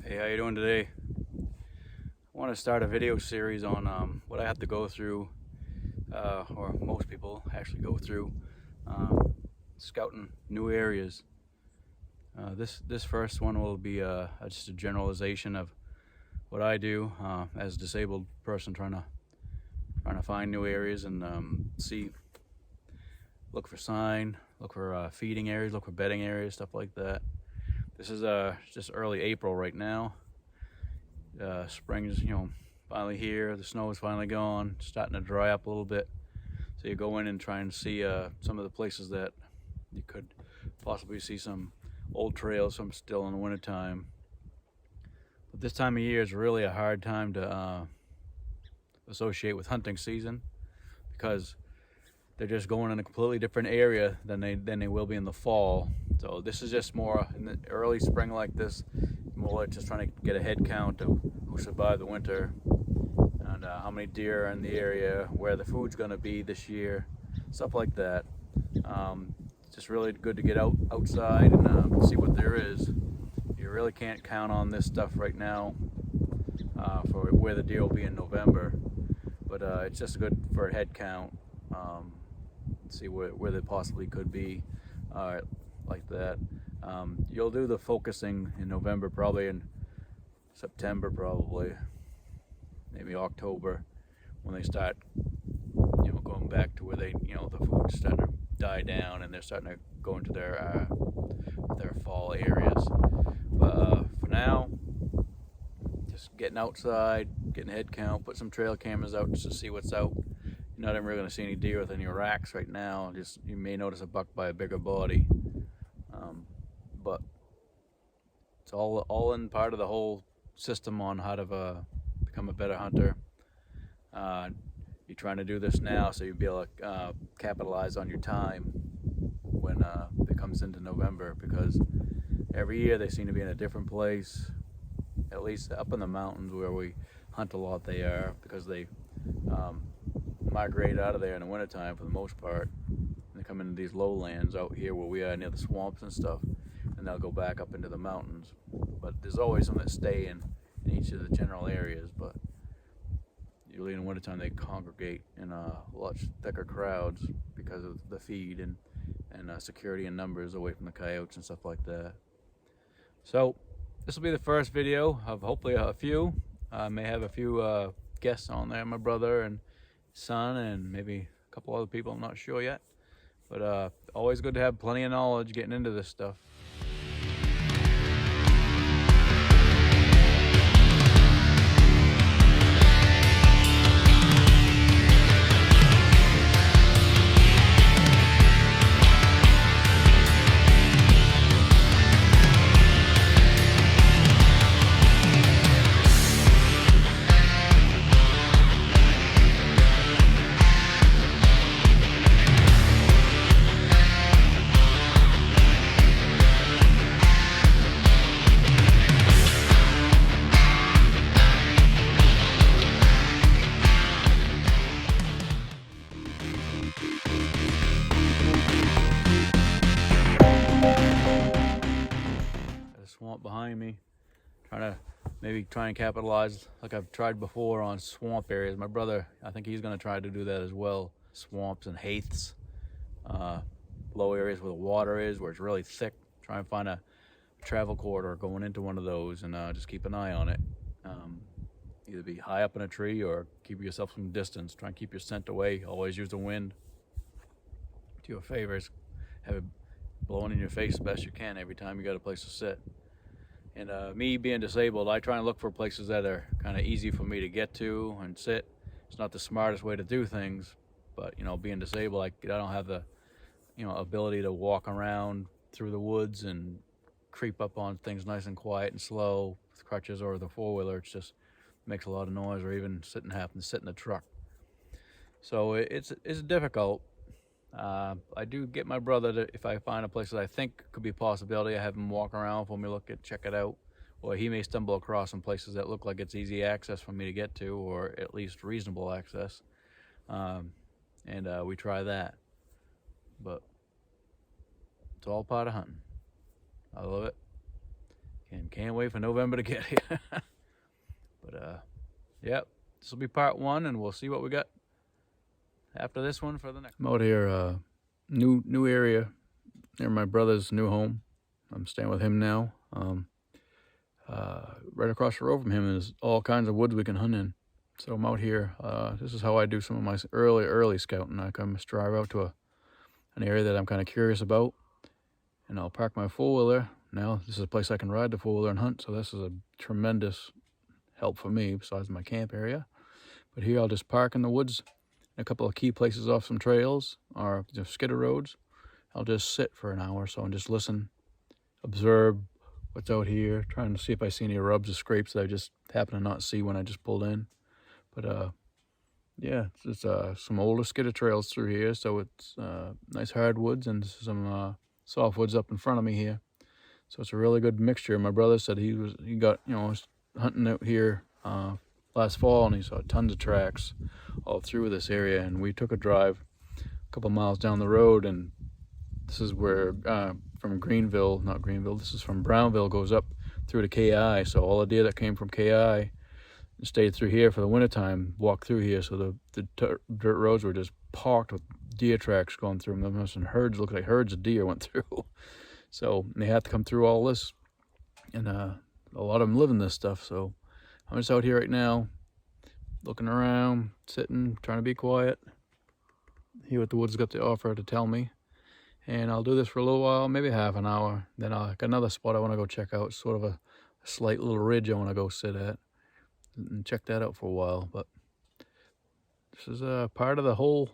Hey, how you doing today? I want to start a video series on what I have to go through, or most people actually go through, scouting new areas. This first one will be just a generalization of what I do as a disabled person trying to find new areas and look for sign, look for feeding areas, look for bedding areas, stuff like that. This is just early April right now. Spring is, finally here. The snow is finally gone, starting to dry up a little bit. So you go in and try and see some of the places that you could possibly see some old trails, some still in the wintertime. But this time of year is really a hard time to associate with hunting season, because they're just going in a completely different area than they will be in the fall. So this is just more in the early spring like this, more like just trying to get a head count of who survived the winter and how many deer are in the area, where the food's going to be this year, stuff like that. It's just really good to get outside and see what there is. You really can't count on this stuff right now for where the deer will be in November, but it's just good for a head count. See where they possibly could be, like that. You'll do the focusing in November, probably in September, probably maybe October, when they start going back to where they the food's starting to die down and they're starting to go into their fall areas. But for now, just getting outside, getting a head count, put some trail cameras out just to see what's out. You're not even really going to see any deer with any racks right now. Just you may notice a buck by a bigger body, but it's all in part of the whole system on how to become a better hunter. You're trying to do this now so you'll be able to capitalize on your time when it comes into November, because every year they seem to be in a different place. At least up in the mountains where we hunt a lot, they are, because they migrate out of there in the wintertime for the most part. They come into these lowlands out here where we are near the swamps and stuff, and they'll go back up into the mountains. But there's always some that stay in each of the general areas, but usually in the wintertime they congregate in much thicker crowds because of the feed and security and numbers away from the coyotes and stuff like that. So this will be the first video of hopefully a few. I may have a few guests on there, my brother and son, and maybe a couple other people, I'm not sure yet. But always good to have plenty of knowledge getting into this stuff. Swamp behind me, trying to capitalize like I've tried before on swamp areas. My brother, I think he's going to try to do that as well. Swamps and heaths, low areas where the water is, where it's really thick. Try and find a travel corridor going into one of those, and just keep an eye on it. Either be high up in a tree or keep yourself some distance. Try and keep your scent away. Always use the wind to your favor. Have it blowing in your face the best you can every time you got a place to sit. And me being disabled, I try and look for places that are kind of easy for me to get to and sit. It's not the smartest way to do things, but being disabled, I don't have the ability to walk around through the woods and creep up on things nice and quiet and slow with crutches or the four-wheeler. It just makes a lot of noise, or even happen to sit in the truck. So it's difficult. I do get my brother to, if I find a place that I think could be a possibility, I have him walk around for me to check it out. Or he may stumble across some places that look like it's easy access for me to get to, or at least reasonable access. And we try that. But it's all part of hunting. I love it. Can't Can't wait for November to get here. But yep, this will be part 1, and we'll see what we got after this one for the next. I'm out here, new area near my brother's new home. I'm staying with him now. Right across the road from him is all kinds of woods we can hunt in. So I'm out here. This is how I do some of my early scouting. I come drive out to an area that I'm kind of curious about, and I'll park my four-wheeler. Now this is a place I can ride the four-wheeler and hunt, so this is a tremendous help for me besides my camp area. But here I'll just park in the woods, a couple of key places off some trails or skidder roads. I'll just sit for an hour or so and just listen, observe what's out here, trying to see if I see any rubs or scrapes that I just happen to not see when I just pulled in. But yeah, it's some older skidder trails through here, so it's nice hardwoods and some softwoods up in front of me here. So it's a really good mixture. My brother said he got was hunting out here last fall, and he saw tons of tracks all through this area. And we took a drive a couple miles down the road, and this is where from this is from Brownville, goes up through to KI. So all the deer that came from KI and stayed through here for the wintertime walked through here. So the dirt roads were just parked with deer tracks going through them. And herds, looked like herds of deer went through. So they had to come through all this, and a lot of them live in this stuff. So I'm just out here right now, looking around, sitting, trying to be quiet, hear what the woods got to offer to tell me. And I'll do this for a little while, maybe half an hour. Then I'll got another spot I want to go check out, sort of a slight little ridge I want to go sit at and check that out for a while. But this is a part of the whole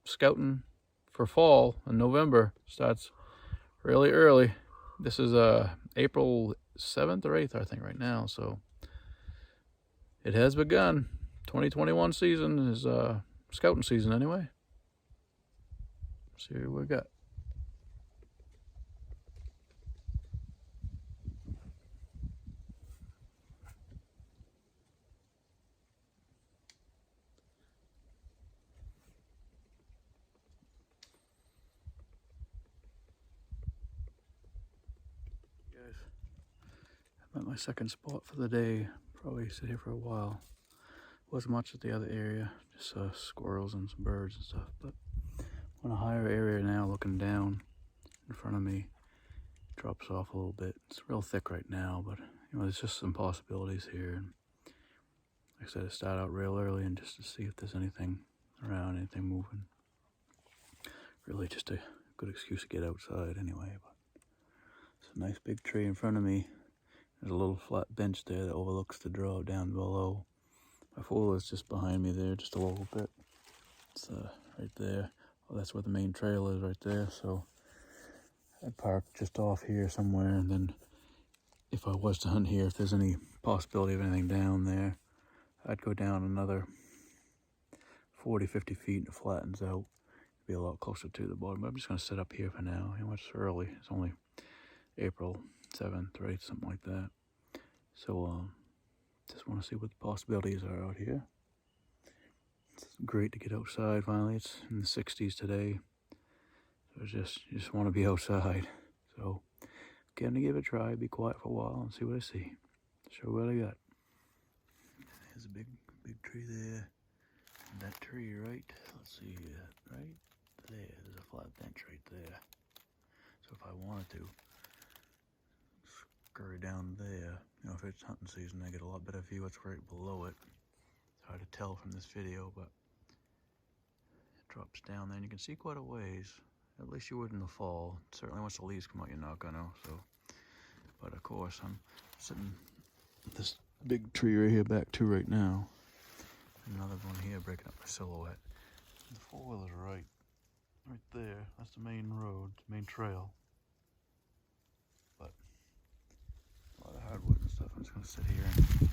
scouting for fall in November. Starts really early. This is April 7th or 8th, I think, right now. So it has begun. 2021 season is scouting season anyway. Let's see what we got. Guys, I'm at my second spot for the day. Probably sit here for a while. Wasn't much at the other area, just squirrels and some birds and stuff. But on a higher area now, looking down in front of me, drops off a little bit. It's real thick right now, but there's just some possibilities here. And like I said, I start out real early and just to see if there's anything around, anything moving. Really just a good excuse to get outside anyway. But it's a nice big tree in front of me. There's a little flat bench there that overlooks the draw down below. My four-wheeler's just behind me there, just a little bit. It's right there. Well, that's where the main trail is right there. So I'd park just off here somewhere, and then if I was to hunt here, if there's any possibility of anything down there, I'd go down another 40, 50 feet and it flattens out. It'd be a lot closer to the bottom. But I'm just going to sit up here for now. It's early. It's only April 7th or 8th, something like that. So just want to see what the possibilities are out here. It's great to get outside finally. It's in the 60s today. So you just want to be outside. So going to give it a try, be quiet for a while and see what I see. Show what I got. There's a big tree there. And that tree right, let's see, right there. There's a flat bench right there. So if I wanted to scurry down there, if it's hunting season, I get a lot better view. It's right below it. It's hard to tell from this video, but it drops down there and you can see quite a ways. At least you would in the fall. Certainly once the leaves come out, you're not gonna. So, but of course, I'm sitting this big tree right here back to right now. Another one here breaking up my silhouette. The four-wheeler's right there. That's the main road, main trail. But a lot of hardwood and stuff. I'm just gonna sit here and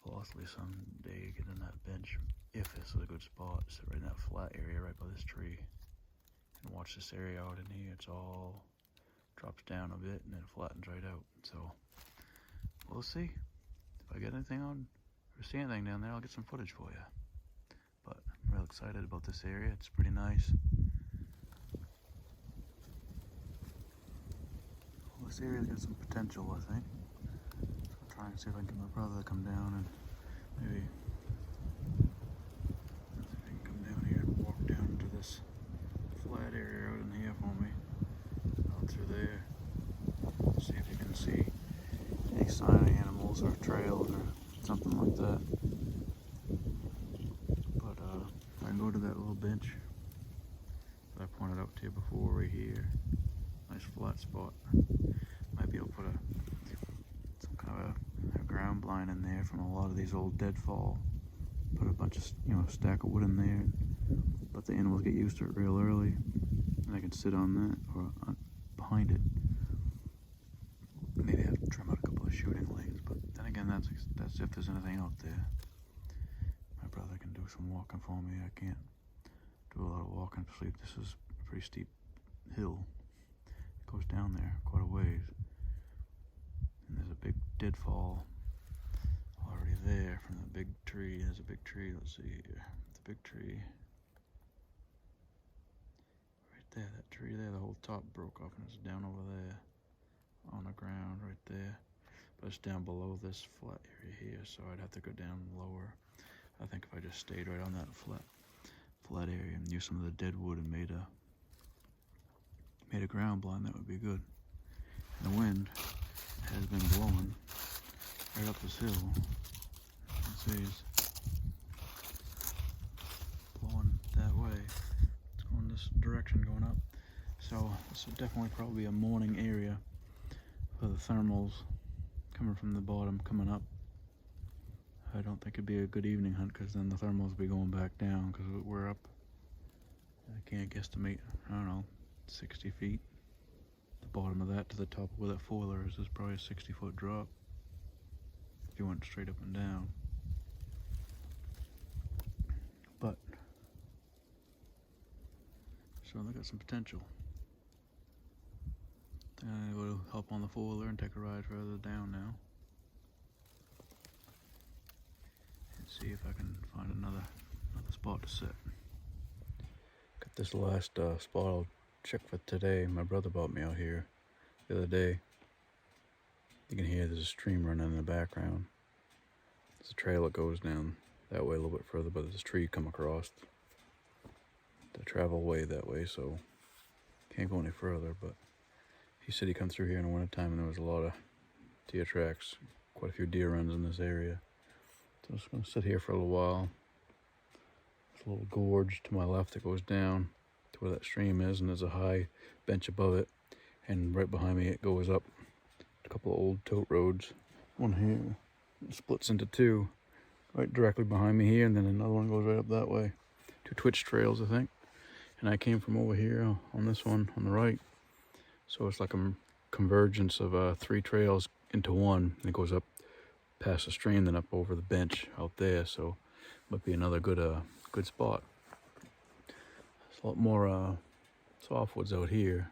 possibly someday get in that bench, if this is a good spot, sit right in that flat area right by this tree and watch this area out in here. It's all drops down a bit and then it flattens right out. So we'll see if I get anything on or see anything down there. I'll get some footage for you. But I'm real excited about this area. It's pretty nice. This area's got some potential, I think. So I'm trying to see if I can get my brother to come down and maybe see if he can come down here and walk down into this flat area out in here for me. Out through there. See if you can see any sign of animals or trails or something like that. But I can go to that little bench that I pointed out to you before right here. Nice flat spot. Might be able to put some kind of a ground blind in there from a lot of these old deadfall. Put a bunch of, stack of wood in there. Let the animals get used to it real early. And I can sit on that or behind it. Maybe have to trim out a couple of shooting lanes, but then again, that's if there's anything out there. My brother can do some walking for me. I can't do a lot of walking to sleep. This is a pretty steep hill. It goes down there quite a ways. And there's a big deadfall already there from the big tree. There's a big tree, let's see here. The big tree. Right there, that tree there, the whole top broke off and it's down over there. On the ground right there, but it's down below this flat area here, so I'd have to go down lower. I think if I just stayed right on that flat area and used some of the dead wood and made a ground blind, that would be good. And the wind has been blowing right up this hill. You can see it's blowing that way. It's going this direction, going up. So this will definitely probably be a morning area for the thermals coming from the bottom, coming up. I don't think it'd be a good evening hunt because then the thermals will be going back down because we're up, I can't guesstimate, I don't know, 60 feet. The bottom of that to the top where that foiler is probably a 60-foot drop if you went straight up and down. But, so they got some potential. I will hop on the foiler and take a ride further down now. And see if I can find another spot to sit. Got this last spot I'll check for today. My brother brought me out here the other day. You can hear there's a stream running in the background. There's a trail that goes down that way a little bit further, but there's a tree come across the travel way that way, so can't go any further. But he said he come through here in the wintertime and there was a lot of deer tracks, quite a few deer runs in this area. So I'm just going to sit here for a little while. There's a little gorge to my left that goes down to where that stream is, and there's a high bench above it. And right behind me it goes up a couple of old tote roads. One here, it splits into two, right directly behind me here, and then another one goes right up that way. Two twitch trails, I think. And I came from over here on this one on the right. So it's like a convergence of 3 trails into one, and it goes up past the stream, then up over the bench out there. So might be another good spot. There's a lot more softwoods out here,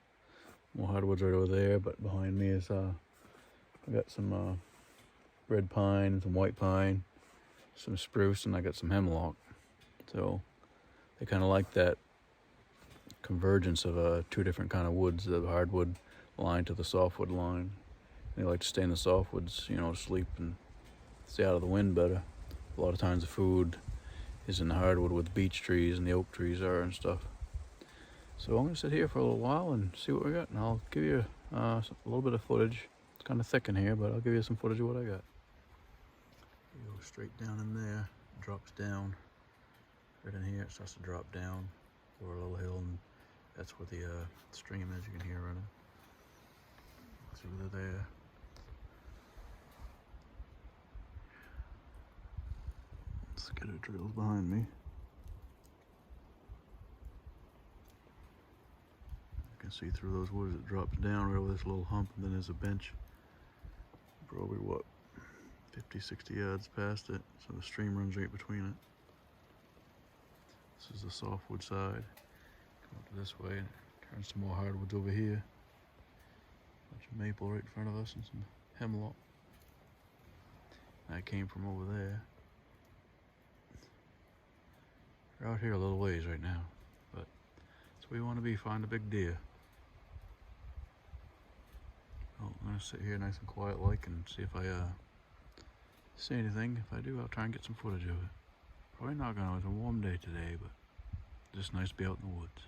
more hardwoods right over there. But behind me is I got some red pine, some white pine, some spruce, and I got some hemlock. So they kind of like that convergence of 2 different kind of woods, the hardwood line to the softwood line. They like to stay in the softwoods, sleep and stay out of the wind better. A lot of times the food is in the hardwood where the beech trees and the oak trees are and stuff. So I'm going to sit here for a little while and see what we got, and I'll give you a little bit of footage. It's kind of thick in here, but I'll give you some footage of what I got. You go straight down in there, drops down. Right in here it starts to drop down over a little hill, and that's where the stream is. You can hear running. See where they're there. Skitter trails behind me. You can see through those woods it drops down right over this little hump, and then there's a bench. Probably, 50, 60 yards past it. So the stream runs right between it. This is the softwood side. Come up this way and turn some more hardwoods over here. Bunch of maple right in front of us and some hemlock. I came from over there. We're out here a little ways right now, but that's where we want to be, find a big deer. Oh, gonna sit here nice and quiet like and see if I see anything. If I do, I'll try and get some footage of it. Probably not gonna. It's a warm day today, but just nice to be out in the woods.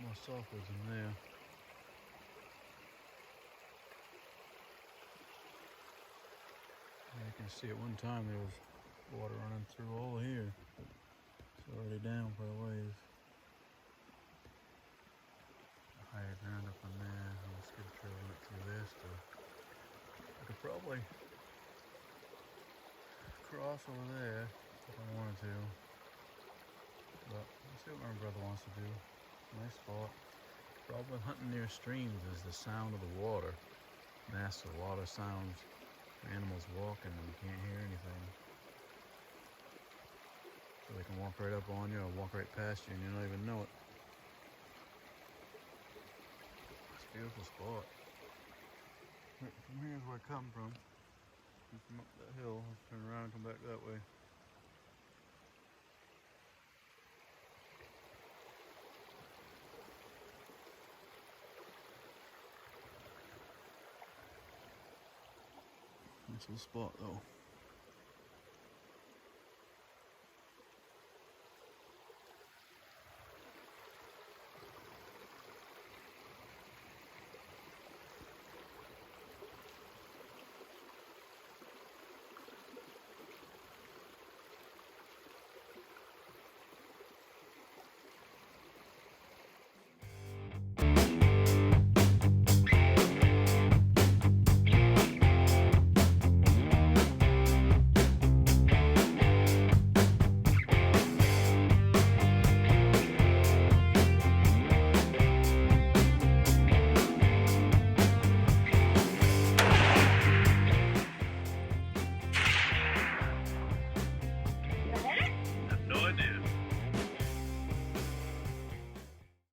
More softwoods in there. Yeah, you can see at one time there was water running through all here. It's already down for a ways. Higher ground up in there. I'm just skid trail went through there still. I could probably cross over there if I wanted to. But let's see what my brother wants to do. Nice spot. Problem with hunting near streams is the sound of the water. Masks a lot of sounds. Animals walking and you can't hear anything. So they can walk right up on you or walk right past you and you don't even know it. It's a beautiful spot. From here's where I come from. From up that hill, I'll turn around and come back that way. Nice little spot though.